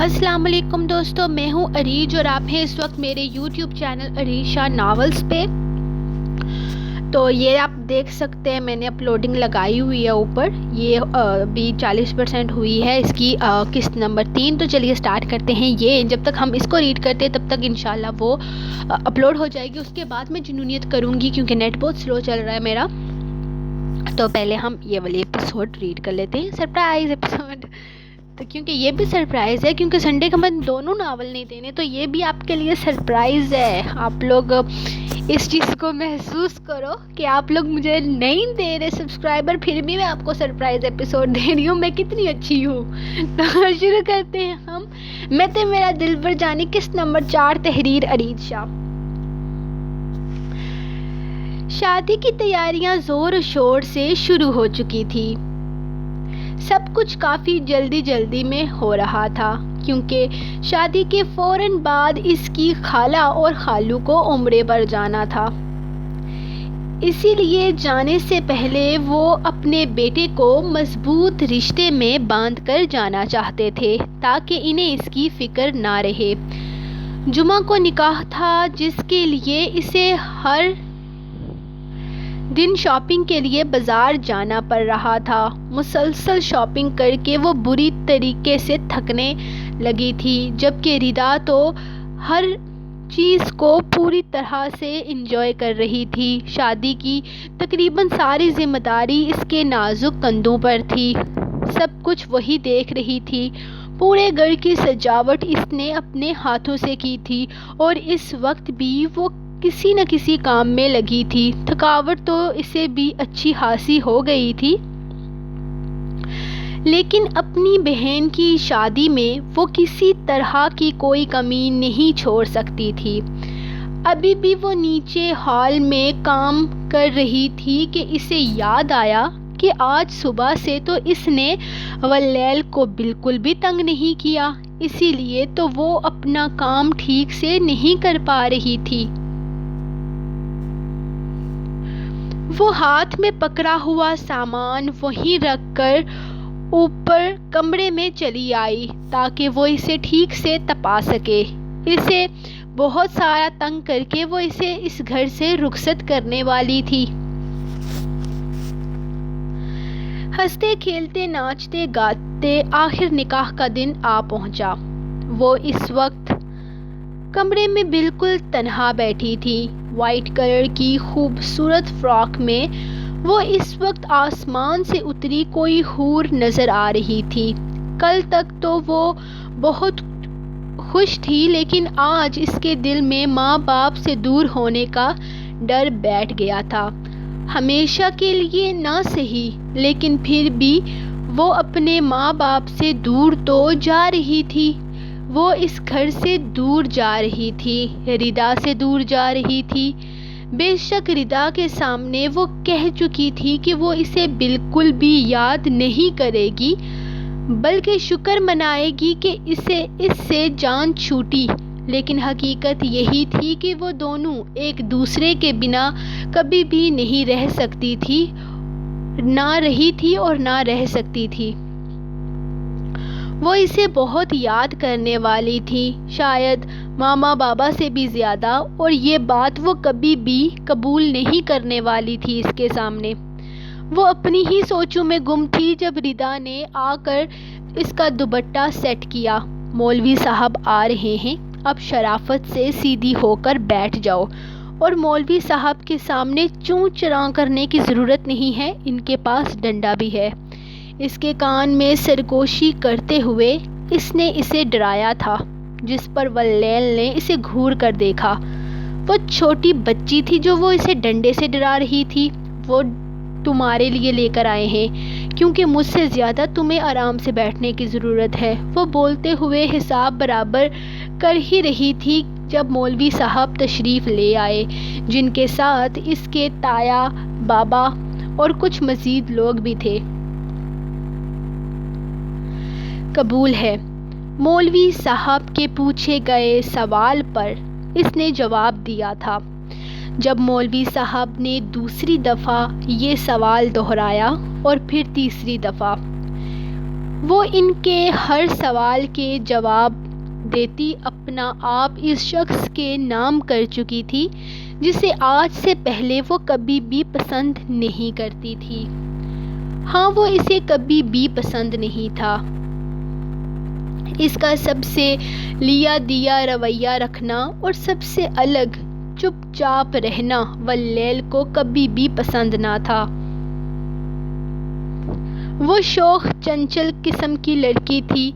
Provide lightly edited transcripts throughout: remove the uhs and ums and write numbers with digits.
السلام علیکم دوستو، میں ہوں عریج اور آپ ہیں اس وقت میرے یوٹیوب چینل عریشہ ناولز پہ۔ تو یہ آپ دیکھ سکتے ہیں میں نے اپلوڈنگ لگائی ہوئی ہے اوپر، یہ ابھی 40% ہوئی ہے اس کی قسط نمبر 3۔ تو چلیے سٹارٹ کرتے ہیں۔ یہ جب تک ہم اس کو ریڈ کرتے ہیں تب تک انشاءاللہ وہ اپلوڈ ہو جائے گی۔ اس کے بعد میں جنونیت کروں گی کیونکہ نیٹ بہت سلو چل رہا ہے میرا۔ تو پہلے ہم یہ والی ایپیسوڈ ریڈ کر لیتے ہیں، سرپرائز ایپیسوڈ۔ تو کیونکہ یہ بھی سرپرائز ہے، کیونکہ سنڈے کا میں دونوں ناول نہیں دینے، تو یہ بھی آپ کے لیے سرپرائز ہے۔ آپ لوگ اس چیز کو محسوس کرو کہ آپ لوگ مجھے نہیں دے رہے سبسکرائبر، پھر بھی میں آپ کو سرپرائز ایپیسوڈ دے رہی ہوں۔ میں کتنی اچھی ہوں۔ تو شروع کرتے ہیں ہم۔ میں تے میرا دل بر جانی، قسط نمبر 4، تحریر عریج شاہ۔ شادی کی تیاریاں زور و شور سے شروع ہو چکی تھی۔ سب کچھ کافی جلدی میں ہو رہا تھا کیونکہ شادی کے فوراً بعد اس کی خالہ اور خالو کو عمرے پر جانا تھا۔ اسی لیے جانے سے پہلے وہ اپنے بیٹے کو مضبوط رشتے میں باندھ کر جانا چاہتے تھے تاکہ انہیں اس کی فکر نہ رہے۔ جمعہ کو نکاح تھا جس کے لیے اسے ہر دن شاپنگ کے لیے بازار جانا پڑ رہا تھا۔ مسلسل شاپنگ کر کے وہ بری طریقے سے تھکنے لگی تھی، جبکہ ردا تو ہر چیز کو پوری طرح سے انجوائے کر رہی تھی۔ شادی کی تقریباً ساری ذمہ داری اس کے نازک کندھوں پر تھی۔ سب کچھ وہی دیکھ رہی تھی۔ پورے گھر کی سجاوٹ اس نے اپنے ہاتھوں سے کی تھی اور اس وقت بھی وہ کسی نہ کسی کام میں لگی تھی۔ تھکاوٹ تو اسے بھی اچھی خاصی ہو گئی تھی، لیکن اپنی بہن کی شادی میں وہ کسی طرح کی کوئی کمی نہیں چھوڑ سکتی تھی۔ ابھی بھی وہ نیچے ہال میں کام کر رہی تھی کہ اسے یاد آیا کہ آج صبح سے تو اس نے ولیل کو بالکل بھی تنگ نہیں کیا، اسی لیے تو وہ اپنا کام ٹھیک سے نہیں کر پا رہی تھی۔ وہ ہاتھ میں پکڑا ہوا سامان وہیں رکھ کر اوپر کمرے میں چلی آئی تاکہ وہ اسے ٹھیک سے تپا سکے۔ اسے بہت سارا تنگ کر کے وہ اسے اس گھر سے رخصت کرنے والی تھی۔ ہنستے کھیلتے ناچتے گاتے آخر نکاح کا دن آ پہنچا۔ وہ اس وقت کمرے میں بالکل تنہا بیٹھی تھی۔ وائٹ کلر کی خوبصورت فراک میں وہ اس وقت آسمان سے اتری کوئی حور نظر آ رہی تھی۔ کل تک تو وہ بہت خوش تھی، لیکن آج اس کے دل میں ماں باپ سے دور ہونے کا ڈر بیٹھ گیا تھا۔ ہمیشہ کے لیے نہ سہی، لیکن پھر بھی وہ اپنے ماں باپ سے دور تو جا رہی تھی۔ وہ اس گھر سے دور جا رہی تھی، ردا سے دور جا رہی تھی۔ بے شک ردا کے سامنے وہ کہہ چکی تھی کہ وہ اسے بالکل بھی یاد نہیں کرے گی، بلکہ شکر منائے گی کہ اسے اس سے جان چھوٹی، لیکن حقیقت یہی تھی کہ وہ دونوں ایک دوسرے کے بنا کبھی بھی نہیں رہ سکتی تھی، نہ رہی تھی اور نہ رہ سکتی تھی۔ وہ اسے بہت یاد کرنے والی تھی، شاید ماما بابا سے بھی زیادہ، اور یہ بات وہ کبھی بھی قبول نہیں کرنے والی تھی اس کے سامنے۔ وہ اپنی ہی سوچوں میں گم تھی جب ردا نے آ کر اس کا دوپٹہ سیٹ کیا۔ مولوی صاحب آ رہے ہیں، اب شرافت سے سیدھی ہو کر بیٹھ جاؤ، اور مولوی صاحب کے سامنے چوں چراں کرنے کی ضرورت نہیں ہے، ان کے پاس ڈنڈا بھی ہے۔ اس کے کان میں سرگوشی کرتے ہوئے اس نے اسے ڈرایا تھا، جس پر ولیل نے اسے گھور کر دیکھا۔ وہ چھوٹی بچی تھی جو وہ اسے ڈنڈے سے ڈرا رہی تھی۔ وہ تمہارے لیے لے کر آئے ہیں کیونکہ مجھ سے زیادہ تمہیں آرام سے بیٹھنے کی ضرورت ہے۔ وہ بولتے ہوئے حساب برابر کر ہی رہی تھی جب مولوی صاحب تشریف لے آئے، جن کے ساتھ اس کے تایا، بابا اور کچھ مزید لوگ بھی تھے۔ قبول ہے، مولوی صاحب کے پوچھے گئے سوال پر اس نے جواب دیا تھا۔ جب مولوی صاحب نے دوسری دفعہ یہ سوال دہرایا اور پھر تیسری دفعہ، وہ ان کے ہر سوال کے جواب دیتی اپنا آپ اس شخص کے نام کر چکی تھی جسے آج سے پہلے وہ کبھی بھی پسند نہیں کرتی تھی۔ ہاں، وہ اسے کبھی بھی پسند نہیں تھا۔ اس کا سب سے لیا دیا رویہ رکھنا اور سب سے الگ چپ چاپ رہنا واللیل کو کبھی بھی پسند نہ تھا۔ وہ شوخ چنچل قسم کی لڑکی تھی،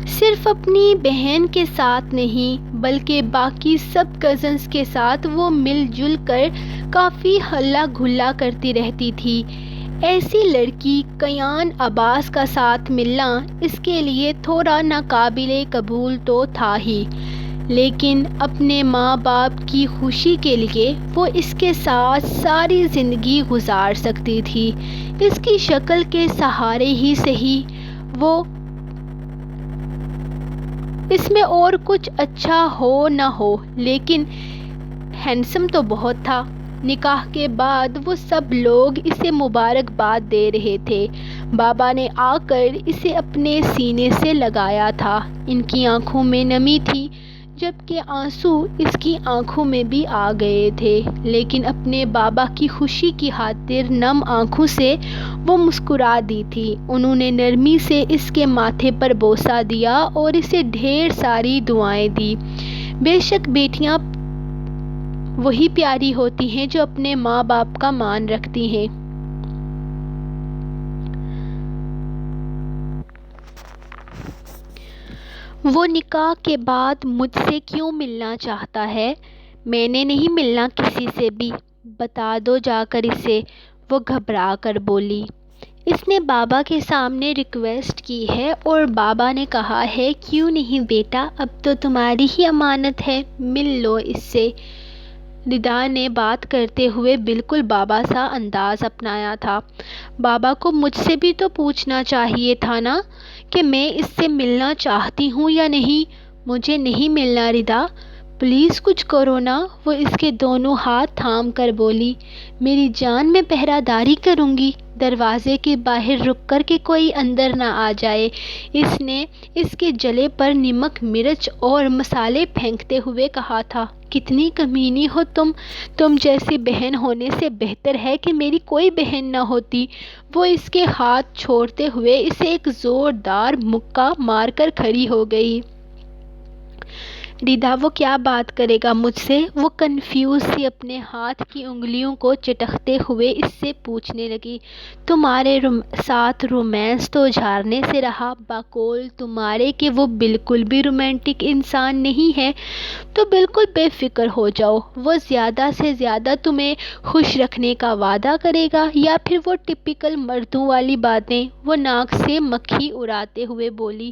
صرف اپنی بہن کے ساتھ نہیں بلکہ باقی سب کزنز کے ساتھ وہ مل جل کر کافی ہلا گھلا کرتی رہتی تھی۔ ایسی لڑکی کیان عباس کا ساتھ ملنا اس کے لیے تھوڑا ناقابل قبول تو تھا ہی، لیکن اپنے ماں باپ کی خوشی کے لیے وہ اس کے ساتھ ساری زندگی گزار سکتی تھی۔ اس کی شکل کے سہارے ہی صحیح، وہ اس میں اور کچھ اچھا ہو نہ ہو لیکن ہینڈسم تو بہت تھا۔ نکاح کے بعد وہ سب لوگ اسے مبارکباد دے رہے تھے۔ بابا نے آ کر اسے اپنے سینے سے لگایا تھا۔ ان کی آنکھوں میں نمی تھی جبکہ آنسو اس کی آنکھوں میں بھی آ گئے تھے، لیکن اپنے بابا کی خوشی کی خاطر نم آنکھوں سے وہ مسکرا دی تھی۔ انہوں نے نرمی سے اس کے ماتھے پر بوسہ دیا اور اسے ڈھیر ساری دعائیں دی۔ بے شک بیٹیاں وہی پیاری ہوتی ہیں جو اپنے ماں باپ کا مان رکھتی ہیں۔ وہ نکاح کے بعد مجھ سے کیوں ملنا چاہتا ہے؟ میں نے نہیں ملنا کسی سے بھی، بتا دو جا کر اسے، وہ گھبرا کر بولی۔ اس نے بابا کے سامنے ریکویسٹ کی ہے اور بابا نے کہا ہے کیوں نہیں بیٹا، اب تو تمہاری ہی امانت ہے، مل لو اس سے۔ ردا نے بات کرتے ہوئے بالکل بابا سا انداز اپنایا تھا۔ بابا کو مجھ سے بھی تو پوچھنا چاہیے تھا نا کہ میں اس سے ملنا چاہتی ہوں یا نہیں۔ مجھے نہیں ملنا ردا، پلیز کچھ کرو نا، وہ اس کے دونوں ہاتھ تھام کر بولی۔ میری جان، میں پہرہ داری کروں گی، دروازے کے باہر رک کر کہ کوئی اندر نہ آ جائے۔ اس نے اس کے جلے پر نمک مرچ اور مسالے پھینکتے ہوئے کہا تھا۔ کتنی کمینی ہو تم جیسی بہن ہونے سے بہتر ہے کہ میری کوئی بہن نہ ہوتی۔ وہ اس کے ہاتھ چھوڑتے ہوئے اسے ایک زوردار مکہ مار کر کھڑی ہو گئی۔ ردا، وہ کیا بات کرے گا مجھ سے؟ وہ کنفیوز سی اپنے ہاتھ کی انگلیوں کو چٹکتے ہوئے اس سے پوچھنے لگی۔ تمہارے ساتھ رومانس تو جھارنے سے رہا، بقول تمہارے کہ وہ بالکل بھی رومانٹک انسان نہیں ہے، تو بالکل بے فکر ہو جاؤ۔ وہ زیادہ سے زیادہ تمہیں خوش رکھنے کا وعدہ کرے گا یا پھر وہ ٹپیکل مردوں والی باتیں؟ وہ ناک سے مکھی اڑاتے ہوئے بولی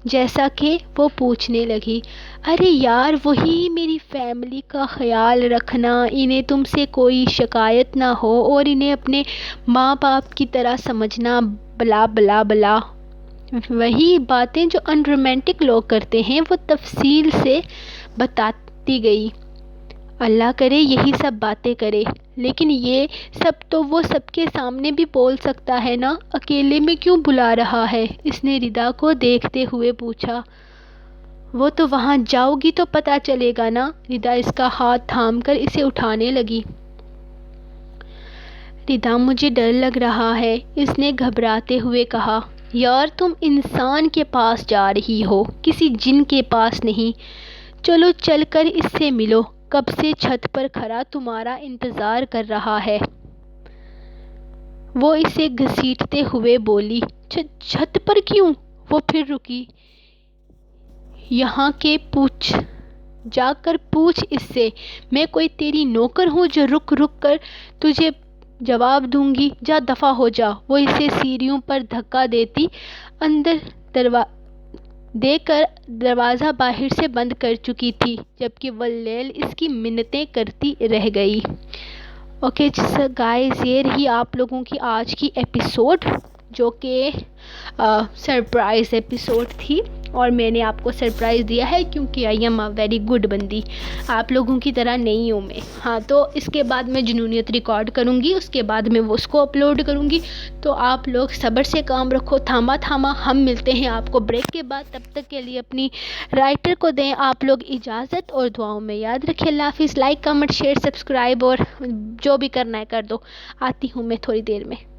جیسا کہ وہ پوچھنے لگی، ارے یار وہی میری فیملی کا خیال رکھنا، انہیں تم سے کوئی شکایت نہ ہو اور انہیں اپنے ماں باپ کی طرح سمجھنا، بلا بلا بلا، وہی باتیں جو ان رومانٹک لوگ کرتے ہیں۔ وہ تفصیل سے بتاتی گئی۔ اللہ کرے یہی سب باتیں کرے، لیکن یہ سب تو وہ سب کے سامنے بھی بول سکتا ہے نا، اکیلے میں کیوں بلا رہا ہے؟ اس نے ردا کو دیکھتے ہوئے پوچھا۔ وہ تو وہاں جاؤ گی تو پتہ چلے گا نا۔ ردا اس کا ہاتھ تھام کر اسے اٹھانے لگی۔ ردا، مجھے ڈر لگ رہا ہے، اس نے گھبراتے ہوئے کہا۔ یار تم انسان کے پاس جا رہی ہو، کسی جن کے پاس نہیں۔ چلو چل کر اس سے ملو، کب سے چھت پر کھڑا تمہارا انتظار کر رہا ہے۔ وہ اسے گھسیٹتے ہوئے بولی۔ چھت پر کیوں؟ وہ پھر رکی۔ یہاں کے جا کر پوچھ اس سے، میں کوئی تیری نوکر ہوں جو رک رک کر تجھے جواب دوں گی؟ جا دفع ہو جا۔ وہ اسے سیڑھیوں پر دھکا دیتی اندر دے کر دروازہ باہر سے بند کر چکی تھی، جبکہ واللیل اس کی منتیں کرتی رہ گئی۔ اوکے گائز، یہ رہی آپ لوگوں کی آج کی ایپیسوڈ، جو کہ سرپرائز ایپیسوڈ تھی۔ اور میں نے آپ کو سرپرائز دیا ہے کیونکہ I am a very good بندی، آپ لوگوں کی طرح نہیں ہوں میں. ہاں تو اس کے بعد میں جنونیت ریکارڈ کروں گی، اس کے بعد میں وہ اس کو اپلوڈ کروں گی. تو آپ لوگ صبر سے کام رکھو، تھاما تھاما. ہم ملتے ہیں آپ کو بریک کے بعد، تب تک کے لیے اپنی رائٹر کو دیں آپ لوگ اجازت اور دعاؤں میں یاد رکھیں. اللہ حافظ. لائک کمنٹ شیئر سبسکرائب اور جو بھی کرنا ہے کر دو. آتی ہوں میں تھوڑی دیر میں.